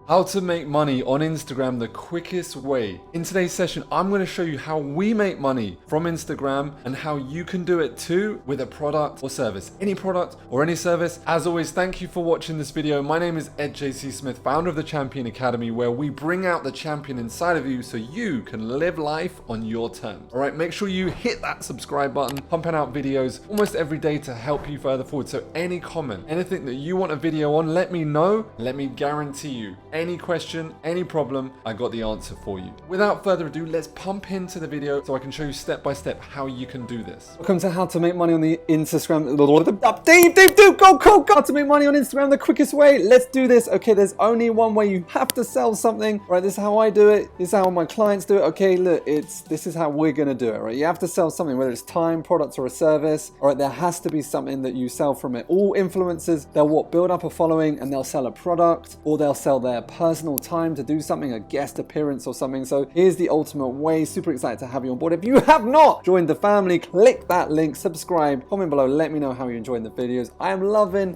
How to make money on Instagram the quickest way. In today's session, I'm going to show you how we make money from Instagram and how you can do it too with a product or service. Any product or any service. As always, thank you for watching this video. My name is Ed JC Smith, founder of the Champion Academy, where we bring out the champion inside of you so you can live life on your terms. All right, make sure you hit that subscribe button, pumping out videos almost every day to help you further forward. So any comment, anything that you want a video on, let me know. Let me guarantee you, any question, any problem, I got the answer for you. Without further ado, let's pump into the video so I can show you step by step how you can do this. Welcome to how to make money on the Instagram. Dave, go! How to make money on Instagram the quickest way. Let's do this. Okay, there's only one way. You have to sell something. Right, this is how I do it. This is how my clients do it. Okay, look, this is how we're gonna do it. Right, you have to sell something, whether it's time, products, or a service. All right, there has to be something that you sell from it. All influencers, they'll build up a following and they'll sell a product, or they'll sell their personal time to do something, a guest appearance or something. So here's the ultimate way. Super excited to have you on board. If you have not joined the family, click that link, subscribe, comment below, let me know how you're enjoying the videos. I am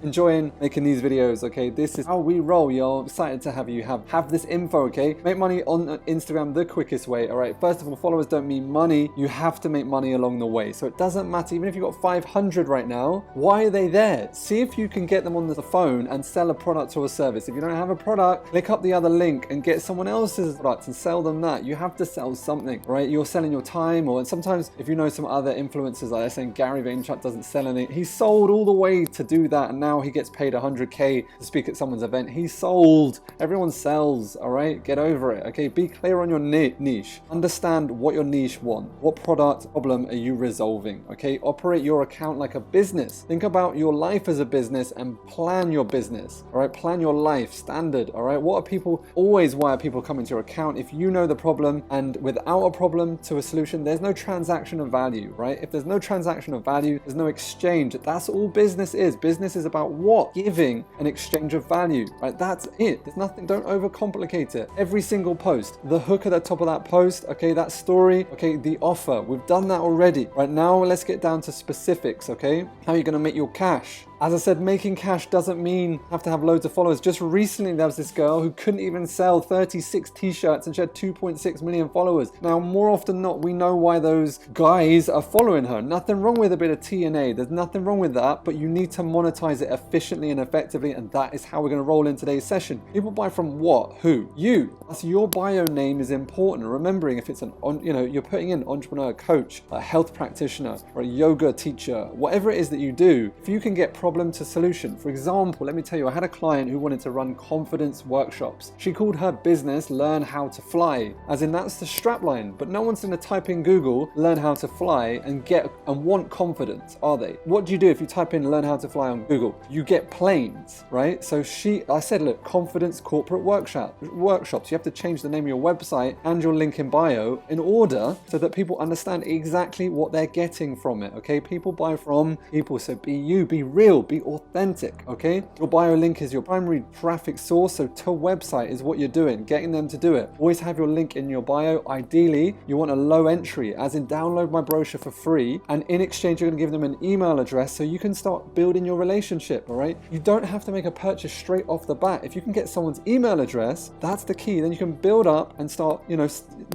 enjoying making these videos. Okay, this is how we roll, y'all. Excited to have you have this info. Okay, make money on Instagram the quickest way. All right, first of all, followers don't mean money. You have to make money along the way. So it doesn't matter, even if you've got 500 right now, why are they there? See if you can get them on the phone and sell a product or a service. If you don't have a product, click up the other link and get someone else's product and sell them that. You have to sell something, right? You're selling your time, or sometimes if you know some other influencers, like they're saying Gary Vaynerchuk doesn't sell anything. He sold all the way to do that, and now he gets paid 100K to speak at someone's event. He sold. Everyone sells, all right? Get over it, okay? Be clear on your niche. Understand what your niche wants. What product problem are you resolving, okay? Operate your account like a business. Think about your life as a business and plan your business, all right? Plan your life standard, all right? Why are people coming to your account? If you know the problem, and without a problem to a solution, there's no transaction of value, right? If there's no transaction of value, there's no exchange. That's all business is. Business is about what? Giving an exchange of value, right? That's it. There's nothing, don't overcomplicate it. Every single post, the hook at the top of that post, okay, that story, okay, the offer, we've done that already. Right now, let's get down to specifics, okay? How are you gonna make your cash? As I said, making cash doesn't mean you have to have loads of followers. Just recently, there was this girl who couldn't even sell 36 t-shirts and she had 2.6 million followers. Now, more often than not, we know why those guys are following her. Nothing wrong with a bit of T&A. There's nothing wrong with that, but you need to monetize it efficiently and effectively, and that is how we're going to roll in today's session. People buy from what? Who? You. That's your bio name is important. Remembering if it's you're putting in entrepreneur, coach, a health practitioner, or a yoga teacher, whatever it is that you do, if you can get problem to solution. For example, let me tell you, I had a client who wanted to run confidence workshops. She called her business Learn How to Fly, as in that's the strapline, but no one's going to type in Google learn how to fly and want confidence, are they? What do you do if you type in learn how to fly on Google? You get planes, right? So I said, look, confidence corporate workshops. You have to change the name of your website and your link in bio in order so that people understand exactly what they're getting from it, okay? People buy from people, so be you, be real, be authentic, okay? Your bio link is your primary traffic source, so to website is what you're doing, getting them to do it. Always have your link in your bio. Ideally, you want a low entry, as in download my brochure for free, and in exchange, you're gonna give them an email address so you can start building your relationship, all right? You don't have to make a purchase straight off the bat. If you can get someone's email address, that's the key. Then you can build up and start,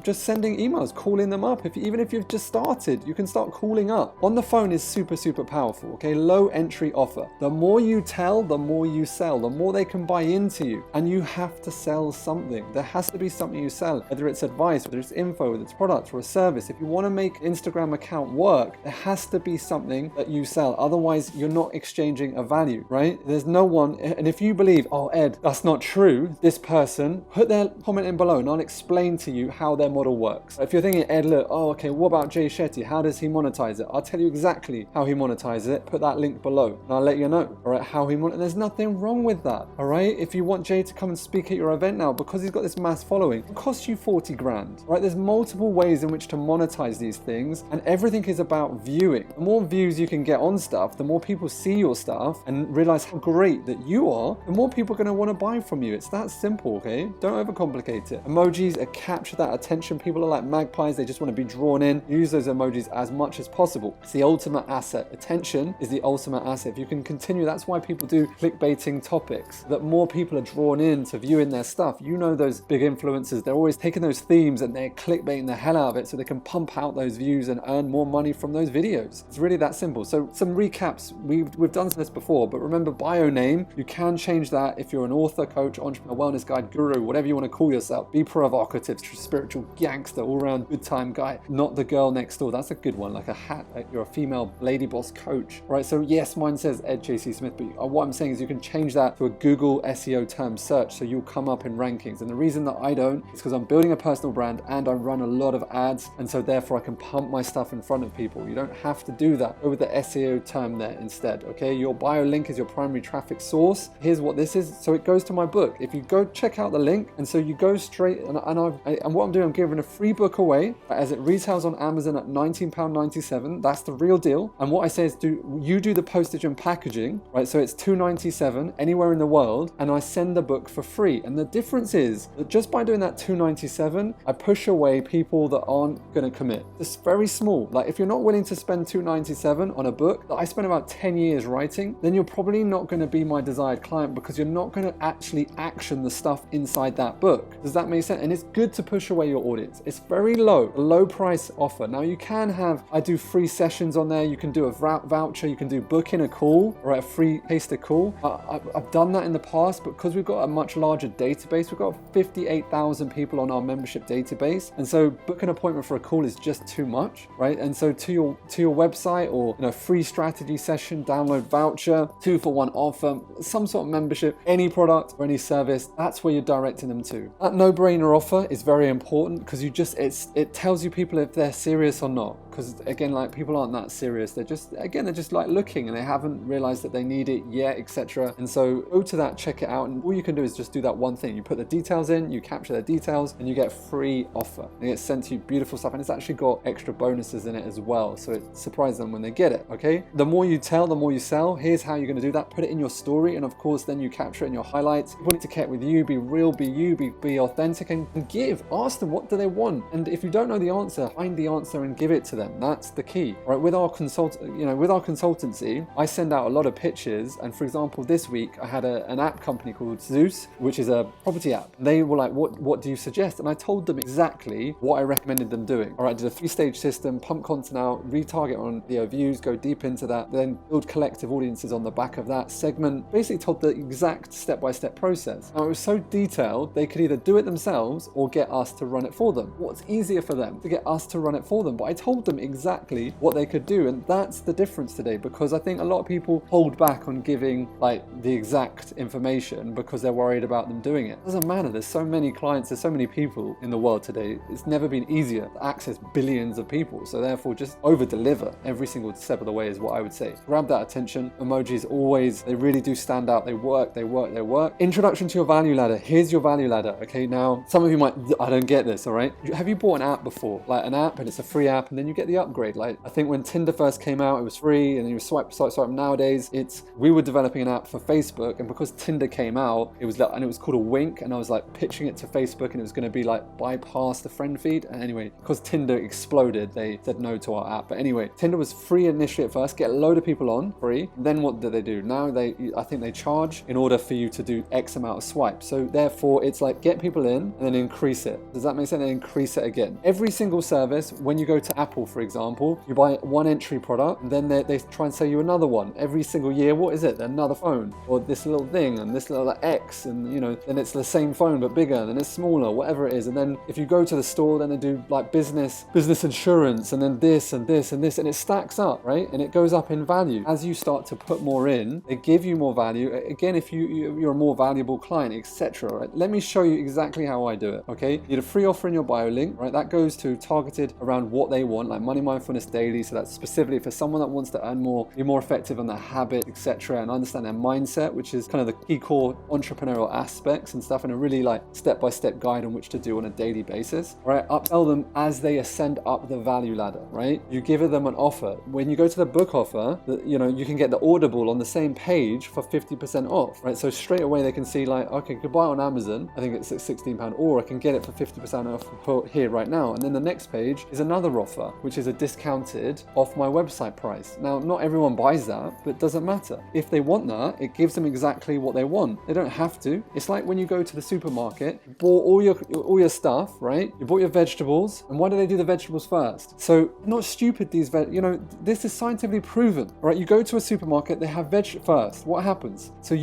just sending emails, calling them up. Even if you've just started, you can start calling up. On the phone is super, super powerful, okay? Low entry offer. The more you tell, the more you sell, the more they can buy into you. And you have to sell something. There has to be something you sell, whether it's advice, whether it's info, whether it's products or a service. If you want to make Instagram account work, there has to be something that you sell. Otherwise, you're not exchanging a value, right? There's no one, and if you believe, oh, Ed, that's not true, this person, put their comment in below and I'll explain to you how their model works. If you're thinking, Ed, look, oh, okay, what about Jay Shetty? How does he monetize it? I'll tell you exactly how he monetizes it. Put that link below. And I'll let you know, all right, how he monetizes. There's nothing wrong with that, all right? If you want Jay to come and speak at your event now, because he's got this mass following, it costs you 40 grand, right? There's multiple ways in which to monetize these things, and everything is about viewing. The more views you can get on stuff, the more people see your stuff and realize how great that you are, the more people are going to want to buy from you. It's that simple, okay? Don't overcomplicate it. Emojis capture that attention. People are like magpies. They just want to be drawn in. Use those emojis as much as possible. It's the ultimate asset. Attention is the ultimate asset. If you can continue. That's why people do clickbaiting topics, that more people are drawn in to viewing their stuff. You know, those big influencers, they're always taking those themes and they're clickbaiting the hell out of it so they can pump out those views and earn more money from those videos. It's really that simple. So some recaps, we've done this before, but remember, bio name, you can change that if you're an author, coach, entrepreneur, wellness guide, guru, whatever you want to call yourself. Be provocative, spiritual gangster, all-around good time guy, not the girl next door. That's a good one, like a hat, like you're a female lady boss coach, right? So yes, mine says Ed J.C. Smith, but what I'm saying is you can change that to a Google SEO term search so you'll come up in rankings. And the reason that I don't is because I'm building a personal brand and I run a lot of ads, and so therefore I can pump my stuff in front of people. You don't have to do that. Go with the SEO term there instead, okay? Your bio link is your primary traffic source. Here's what this is. So it goes to my book. If you go check out the link, and so you go straight, and what I'm doing, I'm giving a free book away as it retails on Amazon at £19.97. That's the real deal. And what I say is you do the postage and packaging, right? So it's $2.97 anywhere in the world, and I send the book for free. And the difference is that just by doing that $2.97, I push away people that aren't going to commit. It's very small. Like if you're not willing to spend $2.97 on a book that I spent about 10 years writing, then you're probably not going to be my desired client because you're not going to actually action the stuff inside that book. Does that make sense? And it's good to push away your audience. It's very low, a low price offer. Now you can have, I do free sessions on there. You can do a voucher. You can do book in a call or a free taster call. I've done that in the past, but because we've got a much larger database, we've got 58,000 people on our membership database. And so book an appointment for a call is just too much, right? And so to your website or free strategy session, download voucher, 2-for-1 offer, some sort of membership, any product or any service, that's where you're directing them to. That no-brainer offer is very important because it tells you people if they're serious or not. Because again, like people aren't that serious. They're just like looking and they haven't realized that they need it yet, etc. And so go to that, check it out, and all you can do is just do that one thing. You put the details in, you capture the details, and you get a free offer. And it gets sent to you, beautiful stuff, and it's actually got extra bonuses in it as well. So it surprises them when they get it, okay? The more you tell, the more you sell. Here's how you're going to do that. Put it in your story, and of course, then you capture it in your highlights. People need to connect with you, be real, be you, be authentic, and give. Ask them, what do they want? And if you don't know the answer, find the answer and give it to them. That's the key, right? With our consultancy, I send out a lot of pitches, and for example, this week I had an app company called Zeus, which is a property app. They were like, what do you suggest? And I told them exactly what I recommended them doing. All right, I did a 3-stage system, pump content out, retarget on video views, go deep into that, then build collective audiences on the back of that segment. Basically told the exact step-by-step process. Now it was so detailed, they could either do it themselves or get us to run it for them. What's easier for them? To get us to run it for them. But I told them exactly what they could do, and that's the difference today, because I think a lot of people hold back on giving like the exact information because they're worried about them doing it. It doesn't matter. There's so many clients, there's so many people in the world today. It's never been easier to access billions of people, so therefore just over deliver every single step of the way is what I would say. Grab that attention. Emojis always, they really do stand out. They work. Introduction to your value ladder. Here's your value ladder. Okay, now some of you might, I don't get this, all right? Have you bought an app before? Like an app, and it's a free app, and then you get the upgrade. Like I think when Tinder first came out, it was free, and you swipe. Nowadays, we were developing an app for Facebook, and because Tinder came out, it was called a wink, and I was like pitching it to Facebook, and it was going to be like bypass the friend feed. And anyway, because Tinder exploded, they said no to our app. But anyway, Tinder was free initially at first, get a load of people on free. Then what did they do? Now I think they charge in order for you to do X amount of swipes. So therefore, it's like get people in and then increase it. Does that make sense? And increase it again. Every single service, when you go to Apple, for example, you buy one entry product, and then they try and sell you another one every single year. What is it? Another phone, or this little thing, and this little X, and then it's the same phone but bigger, then it's smaller, whatever it is. And then if you go to the store, then they do like business insurance, and then this and this and this, and it stacks up, right? And it goes up in value as you start to put more in. They give you more value. Again, if you're a more valuable client, etc. Right? Let me show you exactly how I do it. Okay, you need a free offer in your bio link, right? That goes to targeted around what they want, like money mindfulness daily. So that's specifically for someone that wants to earn more, be more effective on their habit, etc., and understand their mindset, which is kind of the key core entrepreneurial aspects and stuff, and a really like step-by-step guide on which to do on a daily basis. Right? Upsell them as they ascend up the value ladder. Right? You give them an offer. When you go to the book offer, you can get the Audible on the same page for 50% off. Right? So straight away they can see like, okay, I could buy it on Amazon. I think it's £16, or I can get it for 50% off here right now. And then the next page is another offer, which which is a discounted off my website price. Now, not everyone buys that, but it doesn't matter. If they want that, it gives them exactly what they want. They don't have to. It's like when you go to the supermarket, you bought all your stuff, right? You bought your vegetables, and why do they do the vegetables first? So, not stupid, this is scientifically proven, right? You go to a supermarket, they have veg first. What happens? So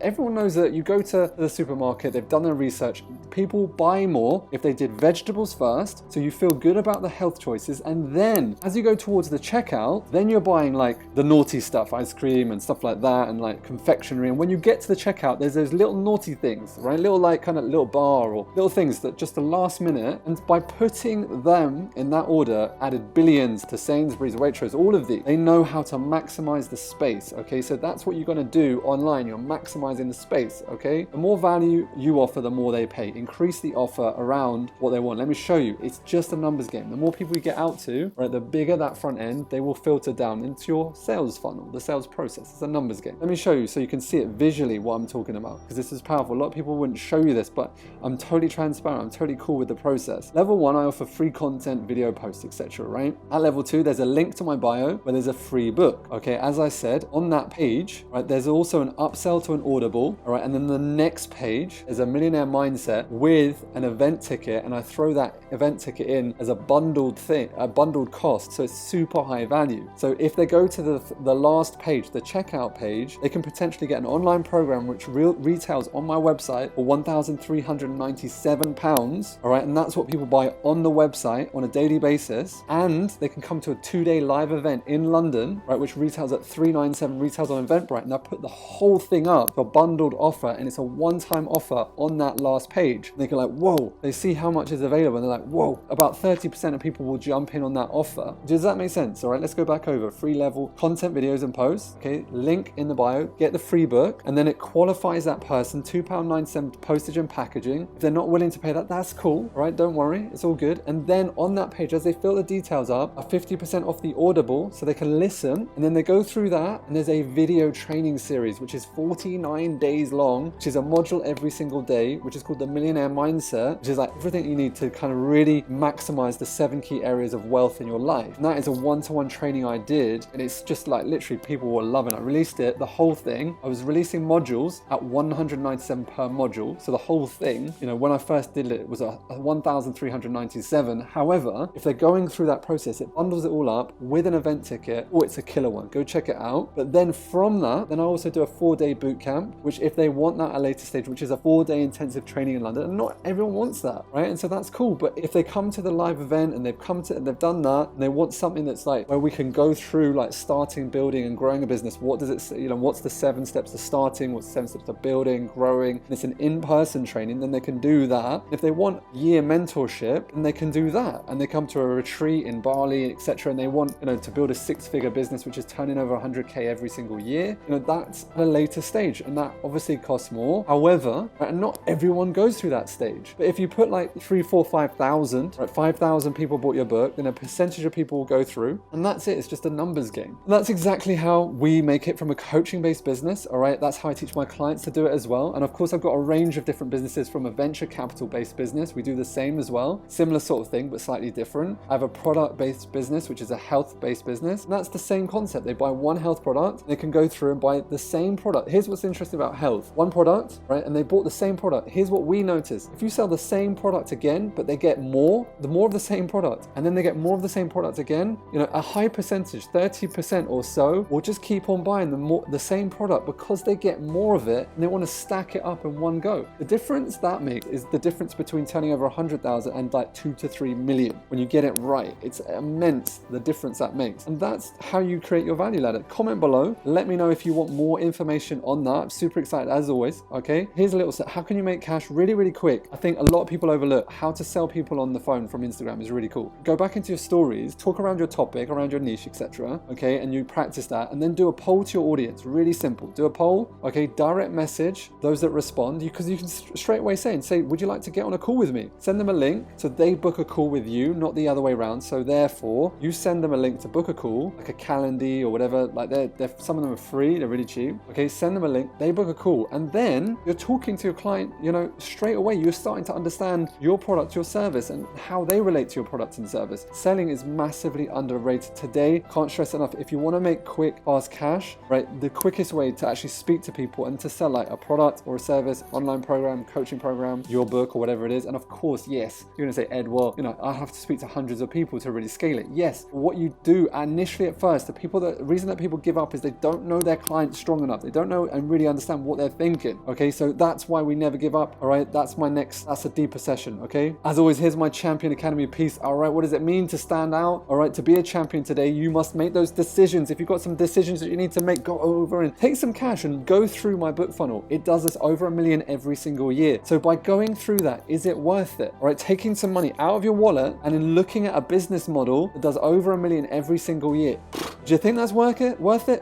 everyone knows that you go to the supermarket, they've done their research, people buy more if they did vegetables first, so you feel good about the health choices, and then as you go towards the checkout, then you're buying like the naughty stuff, ice cream and stuff like that, and like confectionery, and when you get to the checkout, there's those little naughty things, right? Little like kind of little bar or little things that just the last minute, and by putting them in that order, added billions to Sainsbury's, Waitrose, all of these, they know how to maximize the space, okay? So that's what you're going to do online, you're maximizing the space, okay? The more value you offer, the more they pay. Increase the offer around what they want. Let me show you. It's just a numbers game. The more people you get out to, right, the bigger that front end, they will filter down into your sales funnel, the sales process. It's a numbers game. Let me show you so you can see it visually what I'm talking about, because this is powerful. A lot of people wouldn't show you this, but I'm totally transparent. I'm totally cool with the process. Level 1, I offer free content, video posts, etc., right? At level 2, there's a link to my bio where there's a free book. Okay, as I said, on that page, right, there's also an upsell to an Audible, all right, and then the next page is a millionaire mindset with an event ticket, and I throw that event ticket in as a bundled thing, a bundled cost, so it's super high value. So if they go to the last page, the checkout page, they can potentially get an online program which retails on my website for £1,397, all right, and that's what people buy on the website on a daily basis, and they can come to a 2-day live event in London, right, which retails at $397, retails on Eventbrite, and I put the whole thing up for a bundled offer, and it's a one-time offer on that last page. And they go like, whoa, they see how much is available, and they're like, whoa, about 30% of people will jump in on that offer. Does that make sense? All right, let's go back over. Free level content, videos, and posts. Okay, link in the bio, get the free book, and then it qualifies that person, £2.97 postage and packaging. If they're not willing to pay that, that's cool, all right? Don't worry, it's all good. And then on that page, as they fill the details up, a 50% off the Audible, so they can listen, and then they go through that, and there's a video training series, which is 49 days long, which is a module every single day, which is called the Millionaire Mindset, which is like everything you need to kind of really maximize the 7 key areas of wealth in your life. And that is a one-to-one training I did, and it's just like literally people were loving it. I released it, the whole thing. I was releasing modules at $197 per module, so the whole thing, when I first did it, was a $1,397. However, if they're going through that process, it bundles it all up with an event ticket. Oh, it's a killer one. Go check it out. But then from that, then I also do a 4-day boot camp, which if they want that at a later stage, which is a 4-day intensive training in London, and not everyone wants that, right? And so that's cool. But if they come to the live event and they've done that, and they want something that's like where we can go through like starting, building, and growing a business. What does it say? What's the 7 steps to starting? What's the 7 steps to building, growing? And it's an in-person training, then they can do that. If they want year mentorship, then they can do that. And they come to a retreat in Bali, etc., and they want, to build a 6-figure business, which is turning over 100K every single year. That's at a later stage, and that obviously costs more. However, right, and not everyone goes through that stage. But if you put like 3, 4, 5,000, right, 5,000 people bought your book, then a percentage of people will go through, and that's it. It's just a numbers game. And that's exactly how we make it from a coaching-based business. All right, that's how I teach my clients to do it as well. And of course, I've got a range of different businesses, from a venture capital-based business. We do the same as well, similar sort of thing, but slightly different. I have a product-based business, which is a health-based business. And that's the same concept. They buy one health product, they can go through and buy the same product. Here's what's interesting about health. One product, right? And they bought the same product. Here's what we notice. If you sell the same product again, but they get more of the same product, and then they get more of the same product again, a high percentage, 30% or so, will just keep on buying the same product because they get more of it and they want to stack it up in one go. The difference that makes is the difference between turning over 100,000 and like 2 to 3 million. When you get it right, it's immense, the difference that makes. And that's how you create your value ladder. Comment below. Let me know if you want more information on that. I'm super excited as always. Okay, here's a little set. How can you make cash really, really quick? I think a lot of people overlook how to sell people on the phone from Instagram is really cool. Go back into your stories, talk around your topic, around your niche, etc. Okay, and you practice that, and then do a poll to your audience. Really simple. Do a poll. Okay, direct message those that respond, because you can straight away say, would you like to get on a call with me? Send them a link so they book a call with you, not the other way around. So therefore, you send them a link to book a call, like a Calendly or whatever. Like they're some of them are free. They're really cheap. Okay, send them a link. They book a call, and then you're talking to your client. Straight away you're starting to understand your product, your service, and how they relate to your product and service. selling is massively underrated today. Can't stress enough, if you want to make quick, fast cash, right, the quickest way to actually speak to people and to sell like a product or a service, online program, coaching program, your book or whatever it is. And of course, yes, you're going to say, Ed, well, I have to speak to hundreds of people to really scale it. Yes, what you do initially at first, the reason that people give up is they don't know their client strong enough. They don't know and really understand what they're thinking. Okay, so that's why we never give up. All right, that's a deeper session. Okay, as always, here's my Champion Academy piece. All right, what does it mean to stand out? All right, to be a champion today, you must make those decisions. If you've got some decisions that you need to make, go over and take some cash and go through my book funnel. It does this over $1 million every single year. So by going through that, is it worth it? All right, taking some money out of your wallet and then looking at a business model that does over $1 million every single year. Do you think that's worth it?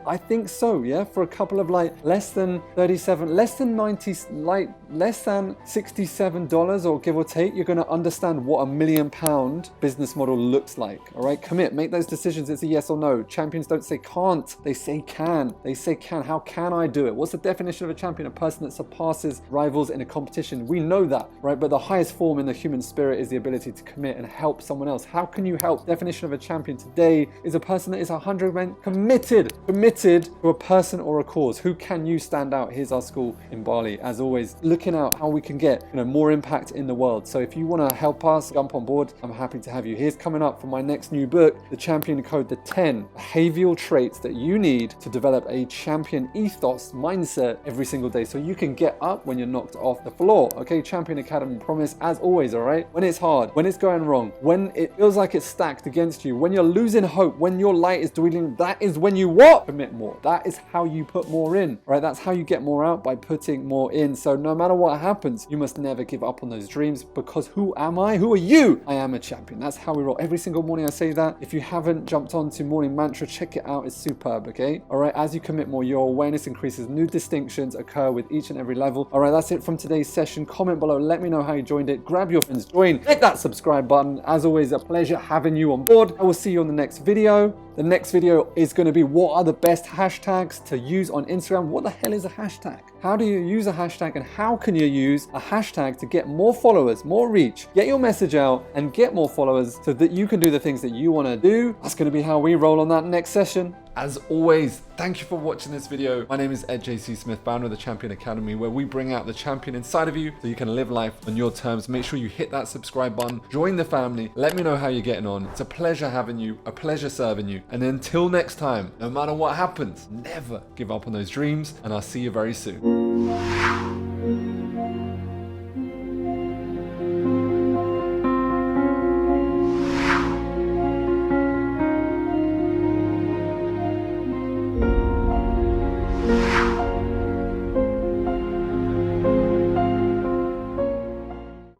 I think so, yeah. For a couple of less than $67 or give or take, you're going to understand what $1 million business model looks like. All right, commit, make those decisions. It's a yes or no. Champions don't say can't, they say can. They say can. How can I do it? What's the definition of a champion? A person that surpasses rivals in a competition. We know that, right? But the highest form in the human spirit is the ability to commit and help someone else. How can you help? Definition of a champion today is a person that is 100% committed to a person or a cause. Who can you stand out? Here's our school in Bali. As always, looking out how we can get more impact in the world. So if you want to help us, jump on board. I'm happy to have you. Here's coming up for my next new book, The Champion Code, the 10 behavioral traits that you need to develop a champion ethos mindset every single day so you can get up when you're knocked off the floor. Okay, Champion Academy promise, as always, all right? When it's hard, when it's going wrong, when it feels like it's stacked against you, when you're losing hope, when your light is dwindling, that is when you what? Commit more. That is how you put more in, right? That's how you get more out, by putting more in. So no matter what happens, you must never give up on those dreams, because who am I? Who are you? I am a champion. That's how we roll. Every single morning I say that. If you haven't jumped onto Morning Mantra, check it out. It's superb, okay? All right, as you commit more, your awareness increases. New distinctions occur with each and every level. All right, that's it from today's session. Comment below. Let me know how you joined it. Grab your friends, join, hit that subscribe button. As always, a pleasure having you on board. I will see you on the next video. The next video is going to be what are the best hashtags to use on Instagram. What the hell is a hashtag? How do you use a hashtag, and how can you use a hashtag to get more followers, more reach, get your message out and get more followers so that you can do the things that you want to do? That's going to be how we roll on that next session. As always, thank you for watching this video. My name is Ed J.C. Smith, founder of the Champion Academy, where we bring out the champion inside of you so you can live life on your terms. Make sure you hit that subscribe button, join the family, let me know how you're getting on. It's a pleasure having you, a pleasure serving you. And until next time, no matter what happens, never give up on those dreams, and I'll see you very soon.